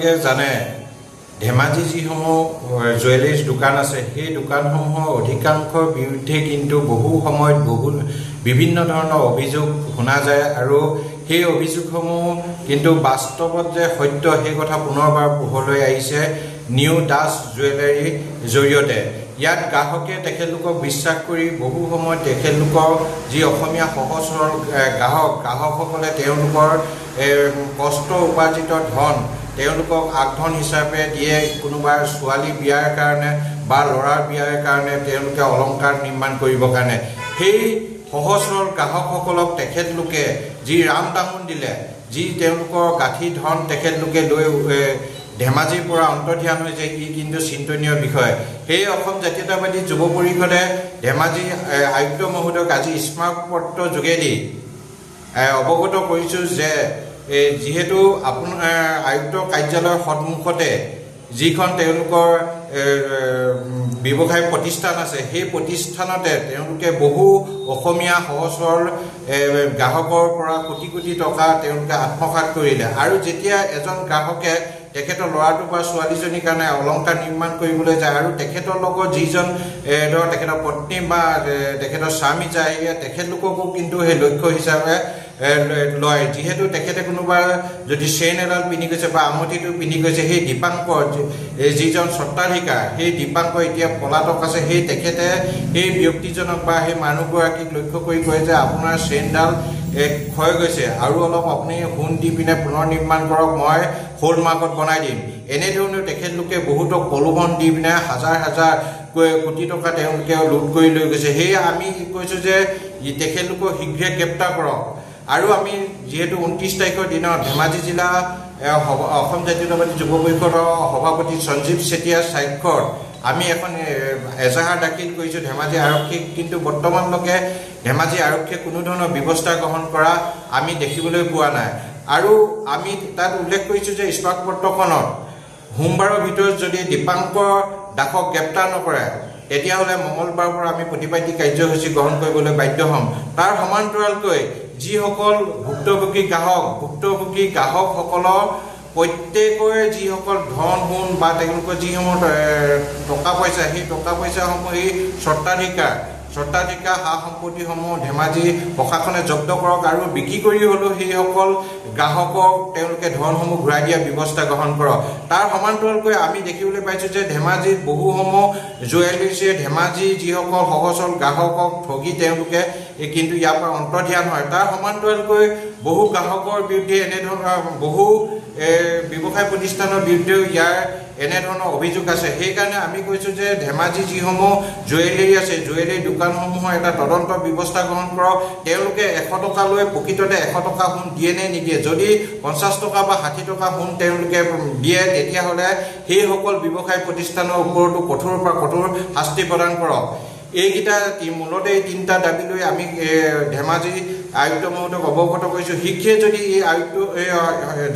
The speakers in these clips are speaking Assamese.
আপোনালোকে জানে ধেমাজি যিসমূহ জুৱেলাৰীজ দোকান আছে সেই দোকানসমূহৰ অধিকাংশৰ বিৰুদ্ধে কিন্তু বহু সময়ত বিভিন্ন ধৰণৰ অভিযোগ শুনা যায় আৰু সেই অভিযোগসমূহ কিন্তু বাস্তৱত যে সত্য সেই কথা পুনৰবাৰ পোহৰলৈ আহিছে নিউ দাস জুৱেলাৰী জৰিয়তে ইয়াত গ্ৰাহকে তেখেতলোকক বিশ্বাস কৰি বহু সময়ত তেখেতলোকৰ যি অসমীয়া সহজ সৰল গ্ৰাহকসকলে তেওঁলোকৰ কষ্ট উপাৰ্জিত ধন তেওঁলোকক আগধন হিচাপে দিয়ে কোনোবা ছোৱালী বিয়াৰ কাৰণে বা ল'ৰাৰ বিয়াৰ কাৰণে তেওঁলোকে অলংকাৰ নিৰ্মাণ কৰিবৰ কাৰণে সেই সহজ সৰল গ্ৰাহকসকলক তেখেতলোকে যি ৰাম তামোল দিলে যি তেওঁলোকৰ গাঠি ধন তেখেতলোকে লৈ ধেমাজিৰ পৰা অন্তৰ্ধান হৈছে ই কিন্তু চিন্তনীয় বিষয় সেই অসম জাতীয়তাবাদী যুৱ পৰিষদে ধেমাজি আয়ুক্ত মহোদয়ক আজি স্মাৰকপত্ৰ যোগেদি অৱগত কৰিছোঁ যে যিহেতু আপোনাৰ আয়ুক্ত কাৰ্যালয়ৰ সন্মুখতে যিখন তেওঁলোকৰ ব্যৱসায় প্ৰতিষ্ঠান আছে সেই প্ৰতিষ্ঠানতে তেওঁলোকে বহু অসমীয়া সহজ সৰল গ্ৰাহকৰ পৰা কোটি কোটি টকা তেওঁলোকে আত্মসাৎ কৰিলে আৰু যেতিয়া এজন গ্ৰাহকে তেখেতৰ ল'ৰাটো বা ছোৱালীজনীৰ কাৰণে অলংকাৰ নিৰ্মাণ কৰিবলৈ যায় আৰু তেখেতৰ লগত যিজন ধৰ তেখেতৰ পত্নী বা তেখেতৰ স্বামী যায় তেখেতলোককো কিন্তু সেই লক্ষ্য হিচাপে লয় যিহেতু তেখেতে কোনোবা যদি চেইন এডাল পিন্ধি গৈছে বা আঙুঠিটো পিন্ধি গৈছে সেই দীপাংকৰ যিজন স্বত্বাধিকাৰ সেই দীপাংকৰ এতিয়া পলাতক আছে সেই তেখেতে সেই ব্যক্তিজনক বা সেই মানুহগৰাকীক লক্ষ্য কৰি কয় যে আপোনাৰ চেইনডাল ক্ষয় গৈছে আৰু অলপ আপুনি সোণ দি পিনে পুনৰ নিৰ্মাণ কৰক মই হোল মাৰ্কত বনাই দিম এনেধৰণে তেখেতলোকে বহুতো প্ৰলোভন দি পিনে হাজাৰ হাজাৰ কোটি টকা তেওঁলোকে লুট কৰি লৈ গৈছে সেয়ে আমি কৈছোঁ যে তেখেতলোকক শীঘ্ৰে গ্ৰেপ্তাৰ কৰক আৰু আমি যেহেতু 29 তাৰিখৰ দিনত ধেমাজি জিলা অসম জাতীয়তাবাদী যুৱ পৰিষদৰ সভাপতি সঞ্জীৱ চেতিয়াৰ স্বাক্ষৰত আমি এখন এজাহাৰ দাখিল কৰিছোঁ ধেমাজি আৰক্ষীক কিন্তু বৰ্তমানলৈকে ধেমাজি আৰক্ষীয়ে কোনো ধৰণৰ ব্যৱস্থা গ্ৰহণ কৰা আমি দেখিবলৈ পোৱা নাই আৰু আমি তাত উল্লেখ কৰিছোঁ যে স্মাৰকপত্ৰখনত সোমবাৰৰ ভিতৰত যদি দীপাংকৰ দাসক গ্ৰেপ্তাৰ নকৰে তেতিয়াহ'লে মঙলবাৰৰ পৰা আমি প্ৰতিবাদী কাৰ্যসূচী গ্ৰহণ কৰিবলৈ বাধ্য হ'ম তাৰ সমান্তৰালকৈ যিসকল ভুক্তভোগী গ্ৰাহকসকলৰ প্ৰত্যেকৰে যিসকল ধন সোণ বা তেওঁলোকৰ যিসমূহ টকা পইচা সেই টকা পইচাসমূহ এই স্বত্বাধিকাৰ সা সম্পত্তিসমূহ ধেমাজি প্ৰশাসনে জব্দ কৰক আৰু বিক্ৰী কৰি হ'লেও সেইসকল গ্ৰাহকক তেওঁলোকে ধনসমূহ ঘূৰাই দিয়াৰ ব্যৱস্থা গ্ৰহণ কৰক তাৰ সমান্তৰালকৈ আমি দেখিবলৈ পাইছোঁ যে ধেমাজিত বহুসমূহ জুৱেলাৰীছে ধেমাজি যিসকল সহজ সৰল গ্ৰাহকক ঠগি তেওঁলোকে কিন্তু ইয়াৰ পৰা অন্তৰ্ধান হয় তাৰ সমান্তৰালকৈ বহু গ্ৰাহকৰ বিৰুদ্ধে এনেধৰণৰ বহু ব্যৱসায় প্ৰতিষ্ঠানৰ বিৰুদ্ধেও ইয়াৰ এনেধৰণৰ অভিযোগ আছে সেইকাৰণে আমি কৈছোঁ যে ধেমাজি যিসমূহ জুৱেলাৰী আছে জুৱেলাৰী দোকানসমূহৰ এটা তদন্ত ব্যৱস্থা গ্ৰহণ কৰক তেওঁলোকে 100 টকা লৈ প্ৰকৃততে 100 টকা সোণ দিয়ে নে নিদিয়ে যদি 50 টকা বা 60 টকা সোণ তেওঁলোকে দিয়ে তেতিয়াহ'লে সেইসকল ব্যৱসায় প্ৰতিষ্ঠানৰ ওপৰতো কঠোৰৰ পৰা কঠোৰ শাস্তি প্ৰদান কৰক এইকেইটা মূলতে এই তিনিটা দাবী লৈ আমি ধেমাজি আয়ুক্ত মহোদয়ক অৱগত কৰিছোঁ শীঘ্ৰে যদি এই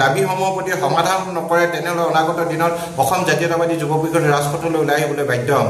দাবীসমূহৰ প্ৰতি সমাধান নকৰে তেনেহ'লে অনাগত দিনত অসম জাতীয়তাবাদী যুৱ পৰিষদ ৰাজপথলৈ ওলাই আহিবলৈ বাধ্য হ'ম।